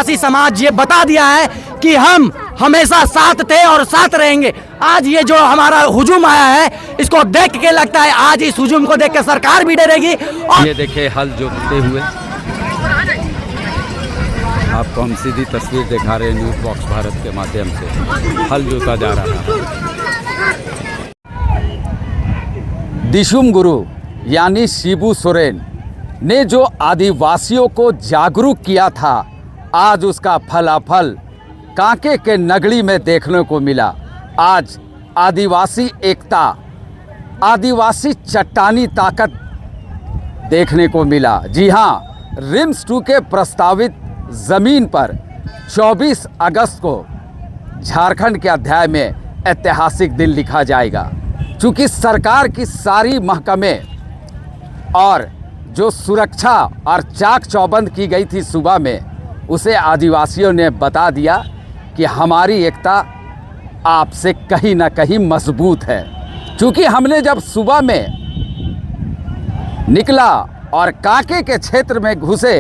आदिवासी समाज ये बता दिया है कि हम हमेशा साथ थे और साथ रहेंगे। आज ये जो हमारा हुजूम आया है, इसको देख के लगता है आज इस हुजूम को देख के सरकार भी डरेगी। और ये देखिए हल जोतते हुए, आपको हम सीधी तस्वीर दिखा रहे हैं न्यूज़ बॉक्स भारत के माध्यम से। हल जोता जा रहा है। दिशुम गुरु यानी शिबू सोरेन ने जो आदिवासियों को जागरूक किया था, आज उसका फलाफल कांके के नगरी में देखने को मिला। आज आदिवासी एकता, आदिवासी चट्टानी ताकत देखने को मिला। जी हाँ, रिम्स 2 के प्रस्तावित ज़मीन पर 24 अगस्त को झारखंड के अध्याय में ऐतिहासिक दिन लिखा जाएगा। चूँकि सरकार की सारी महकमे और जो सुरक्षा और चाक चौबंद की गई थी सुबह में, उसे आदिवासियों ने बता दिया कि हमारी एकता आपसे कहीं ना कहीं मजबूत है। क्योंकि हमने जब सुबह में निकला और कांके के क्षेत्र में घुसे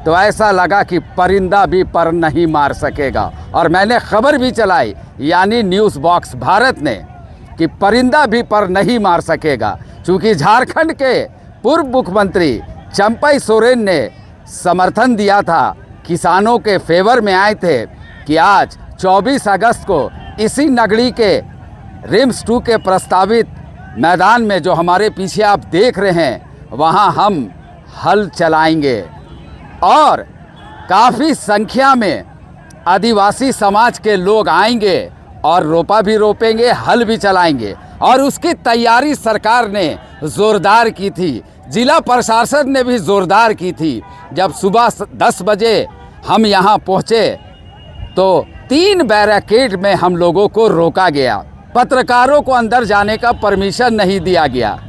तो ऐसा लगा कि परिंदा भी पर नहीं मार सकेगा। और मैंने खबर भी चलाई, यानी न्यूज़ बॉक्स भारत ने, कि परिंदा भी पर नहीं मार सकेगा। क्योंकि झारखंड के पूर्व मुख्यमंत्री चंपई सोरेन ने समर्थन दिया था, किसानों के फेवर में आए थे कि आज 24 अगस्त को इसी नगरी के रिम्स 2 के प्रस्तावित मैदान में, जो हमारे पीछे आप देख रहे हैं, वहां हम हल चलाएंगे। और काफ़ी संख्या में आदिवासी समाज के लोग आएंगे और रोपा भी रोपेंगे, हल भी चलाएंगे। और उसकी तैयारी सरकार ने ज़ोरदार की थी, जिला प्रशासन ने भी ज़ोरदार की थी। जब सुबह 10 बजे हम यहाँ पहुँचे तो 3 बैरिकेड में हम लोगों को रोका गया। पत्रकारों को अंदर जाने का परमिशन नहीं दिया गया।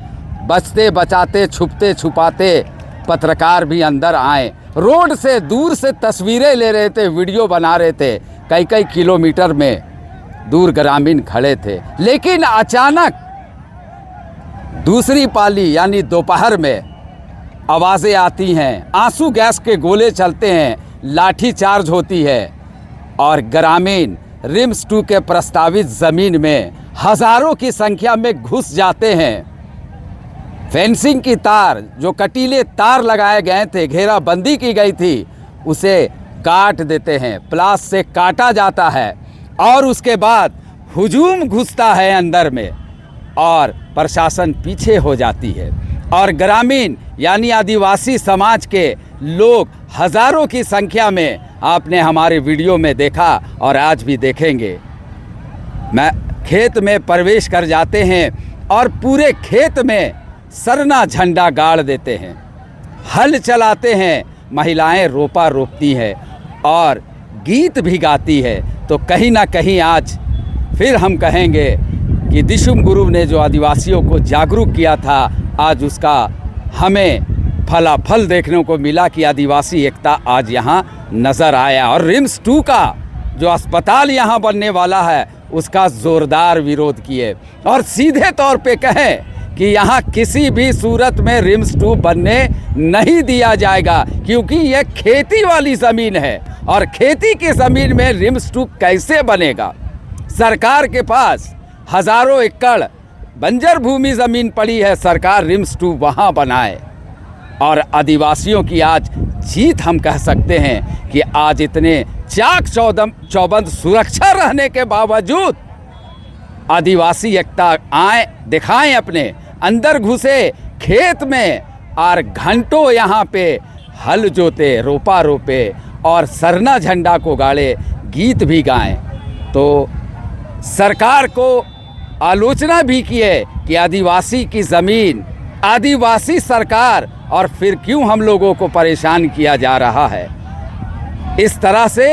बचते बचाते, छुपते छुपाते पत्रकार भी अंदर आए। रोड से दूर से तस्वीरें ले रहे थे, वीडियो बना रहे थे। कई कई किलोमीटर में दूर ग्रामीण खड़े थे। लेकिन अचानक दूसरी पाली यानी दोपहर में आवाज़ें आती हैं, आंसू गैस के गोले चलते हैं, लाठी चार्ज होती है और ग्रामीण रिम्स 2 के प्रस्तावित ज़मीन में हज़ारों की संख्या में घुस जाते हैं। फेंसिंग की तार, जो कटीले तार लगाए गए थे, घेराबंदी की गई थी, उसे काट देते हैं, प्लास से काटा जाता है। और उसके बाद हुजूम घुसता है अंदर में और प्रशासन पीछे हो जाती है। और ग्रामीण यानी आदिवासी समाज के लोग हज़ारों की संख्या में आपने हमारे वीडियो में देखा और आज भी देखेंगे। मैं खेत में प्रवेश कर जाते हैं और पूरे खेत में सरना झंडा गाड़ देते हैं, हल चलाते हैं, महिलाएं रोपा रोपती हैं और गीत भी गाती है। तो कहीं ना कहीं आज फिर हम कहेंगे कि दिशुम गुरु ने जो आदिवासियों को जागरूक किया था, आज उसका हमें फलाफल देखने को मिला कि आदिवासी एकता आज यहाँ नज़र आया। और रिम्स 2 का जो अस्पताल यहाँ बनने वाला है, उसका ज़ोरदार विरोध किए और सीधे तौर पे कहें कि यहाँ किसी भी सूरत में रिम्स 2 बनने नहीं दिया जाएगा। क्योंकि ये खेती वाली ज़मीन है और खेती की ज़मीन में रिम्स 2 कैसे बनेगा। सरकार के पास हज़ारों एकड़ बंजर भूमि ज़मीन पड़ी है, सरकार रिम्स 2 वहाँ बनाए। और आदिवासियों की आज जीत हम कह सकते हैं कि आज इतने चाक चौबंद सुरक्षा रहने के बावजूद आदिवासी एकता आए, दिखाएं, अपने अंदर घुसे खेत में और घंटों यहाँ पे हल जोते, रोपा रोपे और सरना झंडा को गाड़े, गीत भी गाएं। तो सरकार को आलोचना भी किए कि आदिवासी की ज़मीन, आदिवासी सरकार, और फिर क्यों हम लोगों को परेशान किया जा रहा है। इस तरह से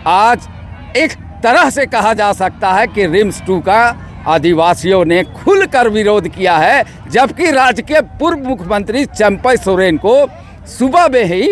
आज एक तरह से कहा जा सकता है कि रिम्स 2 का आदिवासियों ने खुलकर विरोध किया है। जबकि राज्य के पूर्व मुख्यमंत्री चंपई सोरेन को सुबह में ही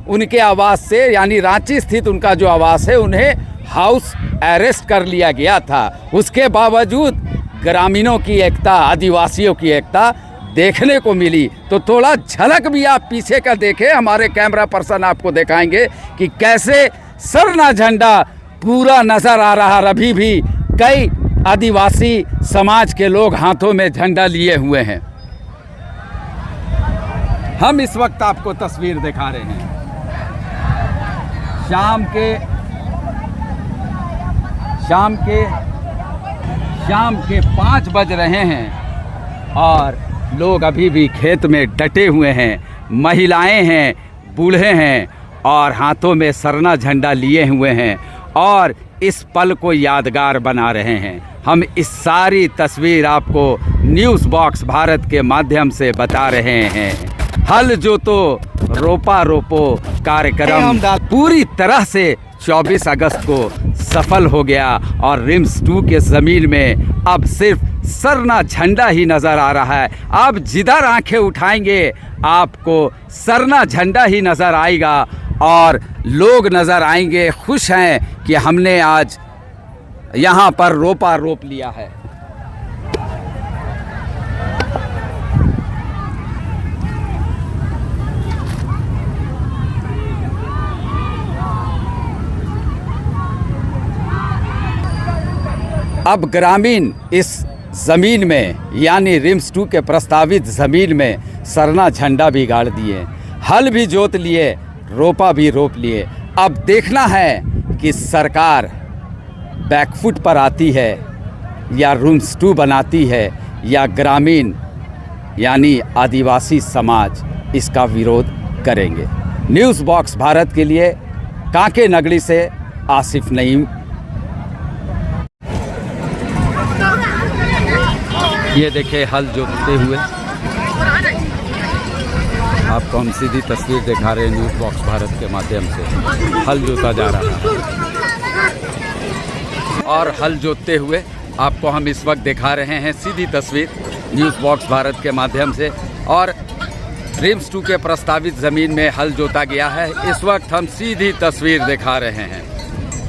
उनके आवास से, यानी रांची स्थित उनका जो आवास है, उन्हें हाउस अरेस्ट कर लिया गया था। उसके बावजूद ग्रामीणों की एकता, आदिवासियों की एकता देखने को मिली। तो थोड़ा झलक भी आप पीछे का देखें, हमारे कैमरा पर्सन आपको दिखाएंगे कि कैसे सरना झंडा पूरा नजर आ रहा है। अभी भी कई आदिवासी समाज के लोग हाथों में झंडा लिए हुए हैं। हम इस वक्त आपको तस्वीर दिखा रहे हैं। शाम के 5 बज रहे हैं और लोग अभी भी खेत में डटे हुए हैं। महिलाएं हैं, बूढ़े हैं और हाथों में सरना झंडा लिए हुए हैं और इस पल को यादगार बना रहे हैं। हम इस सारी तस्वीर आपको न्यूज़ बॉक्स भारत के माध्यम से बता रहे हैं। हल जोतो रोपा रोपो कार्यक्रम पूरी तरह से 24 अगस्त को सफल हो गया और रिम्स 2 के ज़मीन में अब सिर्फ सरना झंडा ही नज़र आ रहा है। अब जिधर आंखें उठाएंगे आपको सरना झंडा ही नज़र आएगा और लोग नज़र आएंगे खुश हैं कि हमने आज यहाँ पर रोपा रोप लिया है। अब ग्रामीण इस ज़मीन में यानी रिम्स 2 के प्रस्तावित ज़मीन में सरना झंडा भी गाड़ दिए, हल भी जोत लिए, रोपा भी रोप लिए। अब देखना है कि सरकार बैकफुट पर आती है या रिम्स 2 बनाती है या ग्रामीण यानी आदिवासी समाज इसका विरोध करेंगे। न्यूज़ बॉक्स भारत के लिए कांके नगरी से आसिफ नईम। ये देखिए हल जोतते हुए आपको हम सीधी तस्वीर दिखा रहे हैं न्यूज़ बॉक्स भारत के माध्यम से। हल जोता जा रहा है और हल जोतते हुए आपको हम इस वक्त दिखा रहे हैं सीधी तस्वीर न्यूज़ बॉक्स भारत के माध्यम से। और रिम्स 2 के प्रस्तावित ज़मीन में हल जोता गया है। इस वक्त हम सीधी तस्वीर दिखा रहे हैं।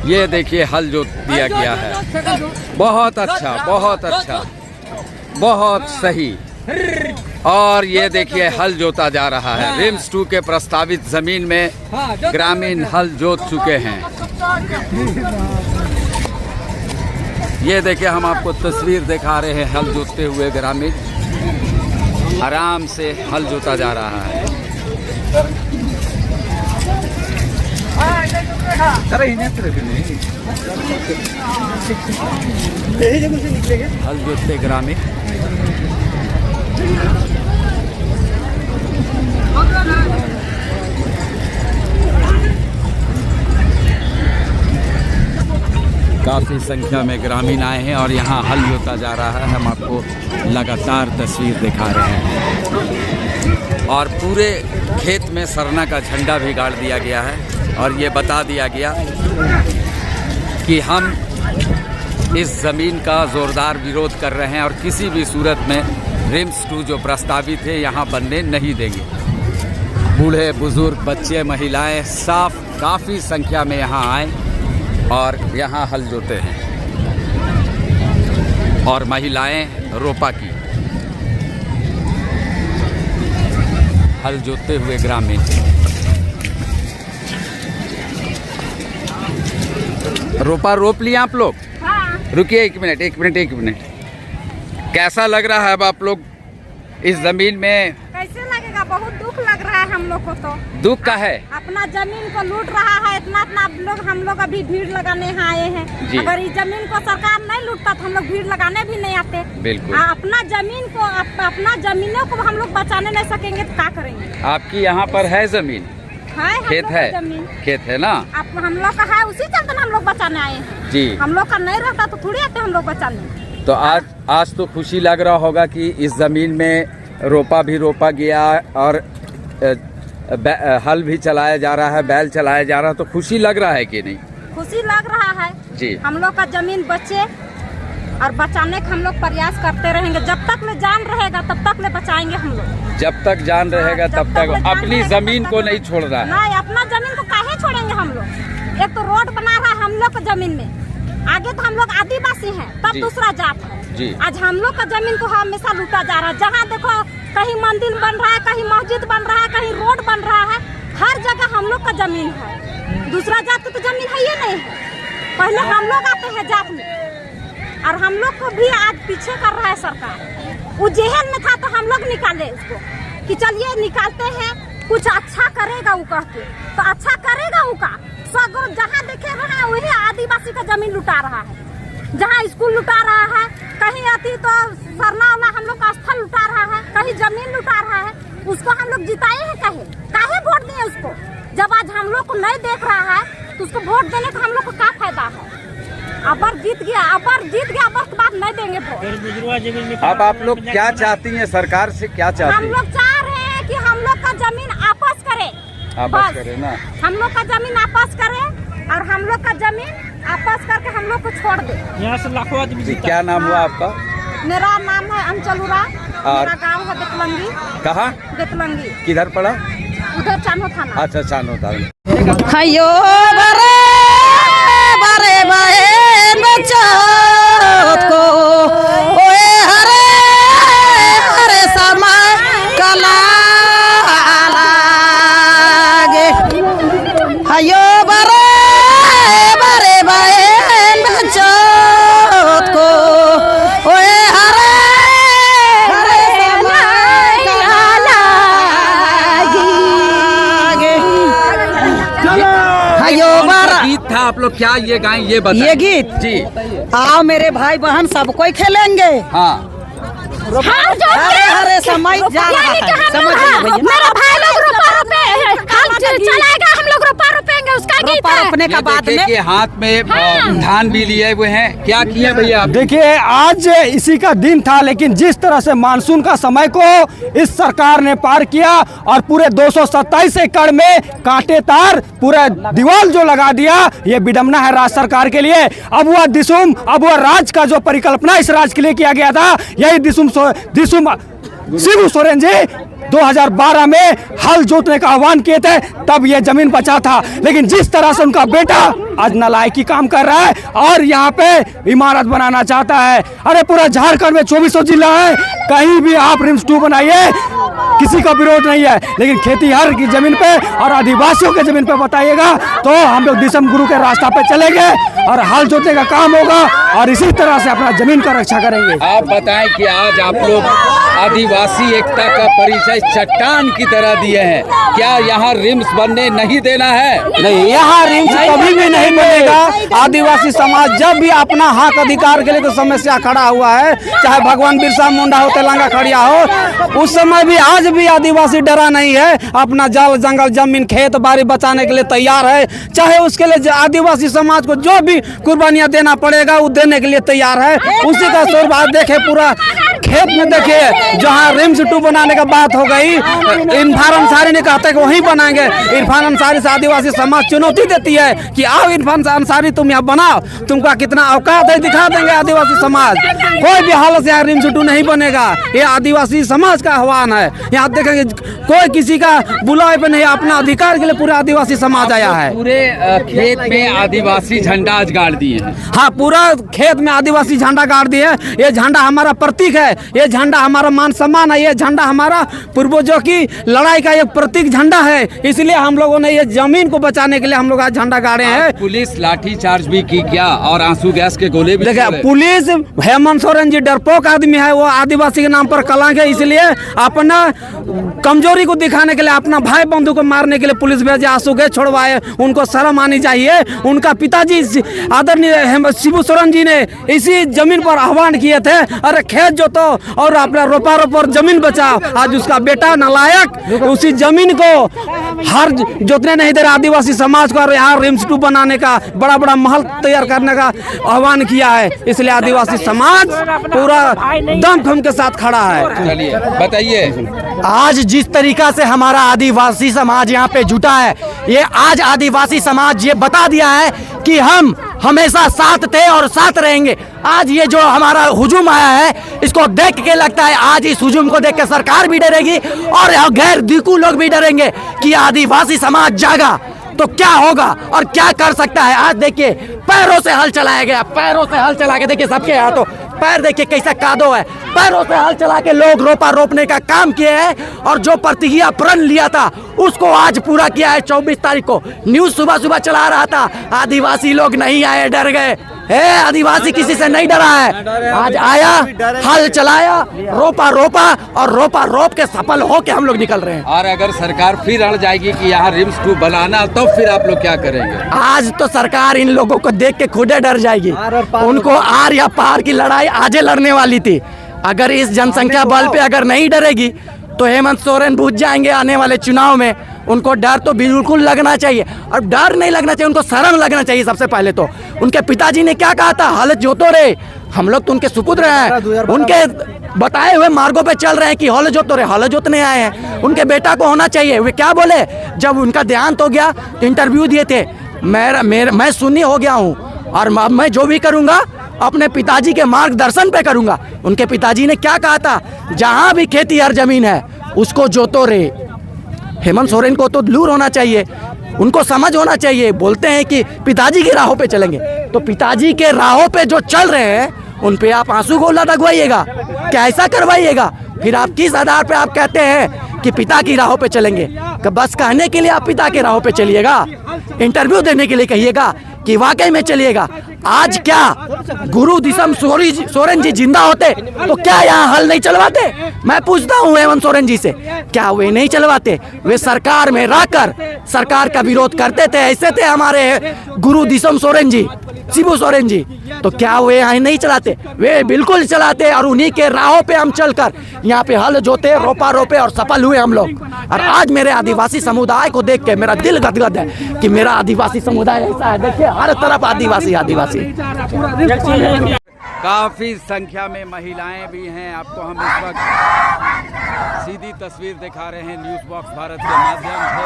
ये देखिए हल जोत दिया गया है। बहुत अच्छा, बहुत अच्छा, बहुत सही। और ये देखिए हल जोता जा रहा है। रिम्स 2 के प्रस्तावित ज़मीन में ग्रामीण हल जोत चुके हैं। ये देखिए हम आपको तस्वीर दिखा रहे हैं हल जोतते हुए। ग्रामीण आराम से हल जोता जा रहा है। हल जोतते ग्रामीण। काफ़ी संख्या में ग्रामीण आए हैं और यहाँ हल जोता जा रहा है। हम आपको लगातार तस्वीर दिखा रहे हैं और पूरे खेत में सरना का झंडा भी गाड़ दिया गया है और ये बता दिया गया कि हम इस ज़मीन का ज़ोरदार विरोध कर रहे हैं और किसी भी सूरत में रिम्स 2 जो प्रस्तावित है यहाँ बनने नहीं देंगे। बूढ़े बुज़ुर्ग, बच्चे, महिलाएं साफ काफ़ी संख्या में यहाँ आए और यहाँ हल जोते हैं और महिलाएं रोपा की हल जोतते हुए ग्रामीण। रोपा रोप लिया आप लोग? हाँ। रुकिए एक मिनट। कैसा लग रहा है अब आप लोग इस जमीन में? कैसे लगेगा, बहुत दुख लग रहा है हम लोग को। तो दुख का है, अपना जमीन को लूट रहा है। इतना लोग हम लोग अभी भीड़ लगाने यहाँ आए हैं जी। अगर इस जमीन को सरकार नहीं लूटता तो हम लोग भीड़ लगाने भी नहीं आते। बिल्कुल। अपना जमीन को अपना जमीनों को हम लोग बचाने नहीं सकेंगे तो क्या करेंगे? आपकी यहाँ पर है जमीन? है, खेत है, खेत है ना? आप हम लोग का है, उसी चलते हम लोग बचाने आए हैं जी। हम लोग का नहीं रहता तो थोड़ी आते हम लोग बचाने। तो आज तो खुशी लग रहा होगा कि इस जमीन में रोपा भी रोपा गया और हल भी चलाया जा रहा है, बैल चलाया जा रहा है, तो खुशी लग रहा है कि नहीं? खुशी लग रहा है जी। हम लोग का जमीन बचे और बचाने का हम लोग प्रयास करते रहेंगे। जब तक में जान रहेगा तब तक ले बचाएंगे हम लोग। जब तक जान रहेगा तब तक अपनी जमीन को नहीं छोड़ रहा है। नहीं, अपना जमीन को काहे छोड़ेंगे हम लोग? एक तो रोड बना रहा है हम लोग का जमीन में, आगे तो हम लोग आदिवासी हैं, तब दूसरा जात है जी। आज हम लोग का जमीन को हमेशा लूटा जा रहा है। जहाँ देखो कहीं मंदिर बन रहा है, कहीं मस्जिद बन रहा है, कहीं रोड बन रहा है, हर जगह हम लोग का जमीन है। दूसरा जात को तो जमीन है ही नहीं है। पहले हम लोग आते हैं जात में, और हम लोग को भी आज पीछे कर रहा है सरकार। वो जेहल में था तो हम लोग निकाले उसको कि चलिए निकालते हैं, कुछ अच्छा करेगा वो कहते, तो अच्छा करेगा वो का सब जहाँ देखे रहा वही आदिवासी का जमीन लुटा रहा है। जहाँ स्कूल लुटा रहा है, कहीं आती तो सरना वाला हम लोग का स्थल लुटा रहा है, कहीं जमीन लुटा रहा है। उसको हम लोग जिताए हैं, काहे वोट दिए उसको? जब आज हम लोग को नहीं देख रहा है तो उसको वोट देने का हम लोग को क्या फायदा है? अबर जीत गया, अबर के बाद नहीं देंगे वोट। अब आप लोग क्या चाहती हैं, सरकार से क्या हम चाहती हैं? लोग चाह रहे हैं कि हम लोग का जमीन आपस करे, आपस करे ना, हम लोग का जमीन आपस करे, और हम लोग का जमीन आपस करके हम लोग को छोड़ दे। यहाँ से लाखों आदमी जी, क्या नाम हुआ आपका? मेरा नाम है अंचल उरा, मेरा गांव है बेतलंगी। कहाँ? बेतलंगी, किधर पड़ा? उधर चानो थाना। अच्छा, चानो थाना। हयो बरे बरे बहन बचत को ओए हरे हरे समय कला लागे। हयो बरे बरे बहन बचत को ओए हरे हरे समय कला लागे। हयो बरा गीत था, आप लोग क्या ये गाएं, ये बताएं। ये गीत जी, आओ मेरे भाई बहन सब कोई खेलेंगे। हाँ, हरे हरे समय जा रहा है, समझ लो भैया। मेरा भाई लोग चलाएगा, हम लोग रुपा रोपेंगे, उसका गीत है। रोपने का बाद देखिए में कि हाथ में धान भी लिए हुए हैं। क्या किए भैया आप? देखिए, आज इसी का दिन था, लेकिन जिस तरह से मानसून का समय को इस सरकार ने पार किया और पूरे 227 एकड़ में कांटे तार पूरा दीवार जो लगा दिया, ये विडम्बना है राज्य सरकार के लिए। अब वह दिसुम, अब वह राज का जो परिकल्पना इस राज्य के लिए किया गया था, यही दिसुम शिबू सोरेन जी 2012 में हल जोतने का आह्वान किए थे, तब ये जमीन बचा था। लेकिन जिस तरह से उनका बेटा आज नालायकी काम कर रहा है और यहाँ पे इमारत बनाना चाहता है, अरे पूरा झारखंड में 2400 जिला है, कहीं भी आप रिम्स 2 बनाइए, किसी का विरोध नहीं है। लेकिन खेतीहर की जमीन पे और आदिवासियों के जमीन पे बताइएगा तो हम लोग दिसम गुरु के रास्ता पे चलेंगे और हल जोतने का काम होगा और इसी तरह से अपना जमीन का रक्षा करेंगे। आप बताएं कि आज आप लोग आदिवासी एकता का परिचय चट्टान की तरह दिए हैं, क्या यहाँ रिम्स बनने नहीं देना है? नहीं, यहाँ रिम्स कभी भी नहीं बनेगा। आदिवासी समाज जब भी अपना हक अधिकार के लिए तो समस्या खड़ा हुआ है, चाहे भगवान बिरसा मुंडा हो, तेलंगा खड़िया हो, उस समय भी आज भी आदिवासी डरा नहीं है, अपना जल जंगल जमीन खेत बाड़ी बचाने के लिए तैयार है। चाहे उसके लिए आदिवासी समाज को जो भी कुर्बानियां देना पड़ेगा वो देने के लिए तैयार है। उसी का स्वरूप आज देखे, पूरा खेत में देखिए, जहाँ रिम्स 2 बनाने का बात हो गई, इरफान अंसारी ने कहते कि वहीं बनाएंगे। इरफान अंसारी से आदिवासी समाज चुनौती देती है कि आओ इरफान अंसारी, तुम यहाँ बनाओ, तुमका कितना औकात है दिखा देंगे आदिवासी समाज। कोई भी हालत से यहाँ रिम्स 2 नहीं बनेगा, ये आदिवासी समाज का आह्वान है। यहाँ देखेंगे कोई किसी का बुलाए पे नहीं, अपना अधिकार के लिए पूरा आदिवासी समाज आया है। पूरे खेत में आदिवासी झंडा आज गाड़ दिए हैं। हाँ, पूरा खेत में आदिवासी झंडा गाड़ दिए। ये झंडा हमारा प्रतीक है, ये झंडा हमारा मान सम्मान है, ये झंडा हमारा पूर्वजों की लड़ाई का एक प्रतीक झंडा है। इसलिए हम लोगों ने ये जमीन को बचाने के लिए हम लोग आज झंडा गाड़े हैं। पुलिस लाठीचार्ज भी की क्या और आंसू गैस के गोले भी देखिए, छोड़े? पुलिस हेमंत सोरेन जी डरपोक आदमी है, वो आदिवासी के नाम पर कलंक है, इसलिए अपना कमजोरी को दिखाने के लिए, अपना भाई बंधु को मारने के लिए पुलिस भेजे, आंसू गैस छोड़वाए। उनको शर्म आनी चाहिए। उनका पिताजी आदरणीय शिबू सोरेन जी ने इसी जमीन पर आह्वान किए थे, अरे खेत जोतो और अपना रोपा रोप जमीन बचाओ। आज उसका बेटा नालायक उसी जमीन को हर जोतने नहीं दे रहा आदिवासी समाज को, और यहाँ रिम्स 2 बनाने का, बड़ा बड़ा महल तैयार करने का आह्वान किया है। इसलिए आदिवासी समाज पूरा दमखम के साथ खड़ा है। चलिए बताइए। आज जिस तरीका से हमारा आदिवासी समाज यहाँ पे जुटा है, ये आज आदिवासी समाज ये बता दिया है कि हम हमेशा साथ थे और साथ रहेंगे। आज ये जो हमारा हुजूम आया है, इसको देख के लगता है आज इस हुजूम को देख के सरकार भी डरेगी और गैर दिकू लोग भी डरेंगे कि आदिवासी समाज जागा तो क्या होगा और क्या कर सकता है। आज देखिए, पैरों से हल चलाया गया, पैरों से हल चला के देखिए, सबके हाथों पैर देखिए कैसा कादो है, पैरों से हल चला के लोग रोपा रोपने का काम किए हैं। और जो प्रतिज्ञा प्रण लिया था उसको आज पूरा किया है। 24 तारीख को न्यूज सुबह सुबह चला रहा था, आदिवासी लोग नहीं आए, डर गए। आदिवासी किसी से नहीं डरा है, आज आया, हल चलाया, रोपा रोपा और रोपा रोप के सफल हो के हम लोग निकल रहे हैं। और अगर सरकार फिर अड़ जाएगी कि यहाँ रिम्स 2 बनाना, तो फिर आप लोग क्या करेंगे? आज तो सरकार इन लोगों को देख के खुदे डर जाएगी। उनको आर या पार की लड़ाई आजे लड़ने वाली थी। अगर इस जनसंख्या बल पे अगर नहीं डरेगी तो हेमंत सोरेन बूझ जाएंगे आने वाले चुनाव में। उनको डर तो बिल्कुल लगना चाहिए, और डर नहीं लगना चाहिए, उनको शर्म लगना चाहिए। सबसे पहले तो उनके पिताजी ने क्या कहा था, हल जोतो रे, हम लोग तो उनके सुपुत्र हैं, उनके बताए हुए मार्गों पे चल रहे हैं कि हल जोतो रे, हल जोतने आए हैं। उनके बेटा को होना चाहिए। वे क्या बोले जब उनका देहांत हो गया तो इंटरव्यू दिए थे, मैं सुन्नी हो गया हूँ और मैं जो भी करूँगा अपने पिताजी के मार्गदर्शन पे करूँगा। उनके पिताजी ने क्या कहा था, जहाँ भी खेती हर जमीन है उसको जोतो रे। हेमंत सोरेन को तो दूर होना चाहिए, उनको समझ होना चाहिए। बोलते हैं कि पिताजी की राहों पे चलेंगे, तो पिताजी के राहों पे जो चल रहे हैं उन पे आप आंसू गोला लगवाइएगा, कैसा करवाइएगा? फिर आप किस आधार पे आप कहते हैं कि पिता की राहों पे चलेंगे? बस कहने के लिए आप पिता के राहों पे चलिएगा, इंटरव्यू देने के लिए कहिएगा कि वाकई में चलिएगा। आज क्या गुरु दिसम सोरेन जी जिंदा होते तो क्या यहाँ हल नहीं चलवाते? मैं पूछता हूँ हेमंत सोरेन जी से, क्या वे नहीं चलवाते? वे सरकार में रहकर सरकार का विरोध करते थे, ऐसे थे हमारे गुरु दिसम सोरेन जी, शिबू सोरेन जी, तो क्या वे यहाँ नहीं चलाते? वे बिल्कुल चलाते। और उन्हीं के राहों पे हम चलकर यहाँ पे हल जोते, रोपा रोपे और सफल हुए हम लोग। और आज मेरे आदिवासी समुदाय को देख के मेरा दिल गदगद है कि मेरा आदिवासी समुदाय ऐसा है। देखिए हर तरफ आदिवासी आदिवासी। काफी संख्या में महिलाएं भी हैं। आपको हम इस वक्त सीधी तस्वीर दिखा रहे हैं न्यूज़ बॉक्स भारत के माध्यम से।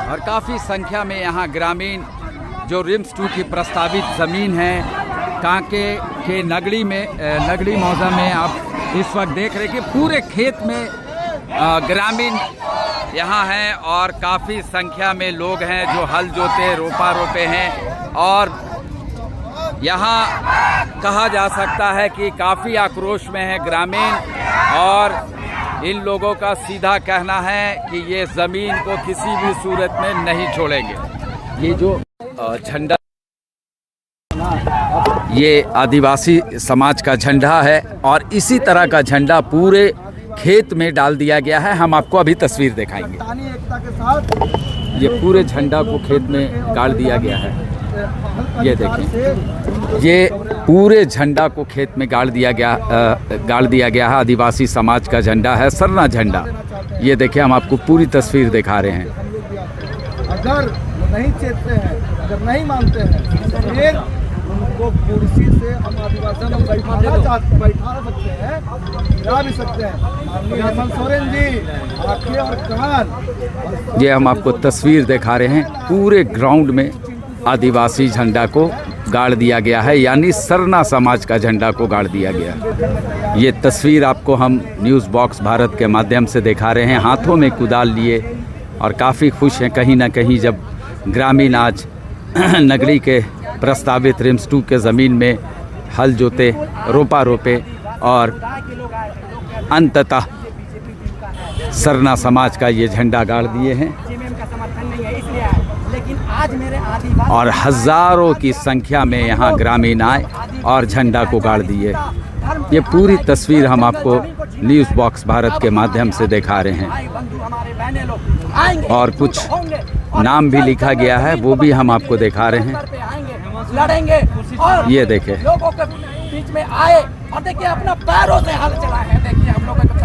और काफ़ी संख्या में यहाँ ग्रामीण जो रिम्स 2 की प्रस्तावित ज़मीन है कांके के नगड़ी मौजा में आप इस वक्त देख रहे कि पूरे खेत में ग्रामीण यहाँ हैं और काफ़ी संख्या में लोग हैं जो हल जोते रोपा रोपे हैं। और यहाँ कहा जा सकता है कि काफ़ी आक्रोश में है ग्रामीण, और इन लोगों का सीधा कहना है कि ये ज़मीन को किसी भी सूरत में नहीं छोड़ेंगे। ये जो झंडा, ये आदिवासी समाज का झंडा है और इसी तरह का झंडा पूरे खेत में डाल दिया गया है। हम आपको अभी तस्वीर दिखाएंगे। ये पूरे झंडा को खेत में गाड़ दिया गया है। ये देखें, ये पूरे झंडा को खेत में गाड़ दिया गया है। आदिवासी समाज का झंडा है, सरना झंडा। ये देखिए, हम आपको पूरी तस्वीर दिखा रहे हैं। अगर नहीं चेतते हैं, अगर नहीं मानते हैं, तो फिर उनको कुर्सी से हम आदिवासी बैठा सकते हैं, गिरा भी सकते हैं। हेमंत सोरेन जी, आंखें और कान। ये हम आपको तस्वीर दिखा रहे हैं। पूरे ग्राउंड में आदिवासी झंडा को गाड़ दिया गया है, यानी सरना समाज का झंडा को गाड़ दिया गया। ये तस्वीर आपको हम न्यूज़ बॉक्स भारत के माध्यम से दिखा रहे हैं। हाथों में कुदाल लिए और काफ़ी खुश हैं कहीं ना कहीं, जब ग्रामीण आज नगरी के प्रस्तावित रिम्स 2 के ज़मीन में हल जोते, रोपा रोपे और अंततः सरना समाज का ये झंडा गाड़ दिए हैं। और हज़ारों की संख्या में यहाँ ग्रामीण आए और झंडा को गाड़ दिए। ये पूरी तस्वीर हम आपको न्यूज़ बॉक्स भारत के माध्यम से दिखा रहे हैं। और कुछ नाम भी लिखा गया है, वो भी हम आपको दिखा रहे हैं। लड़ेंगे और ये देखें, लोगों के बीच में आए और देखिए अपना पैरों से हल चलाए हैं। देखिए हम लोगों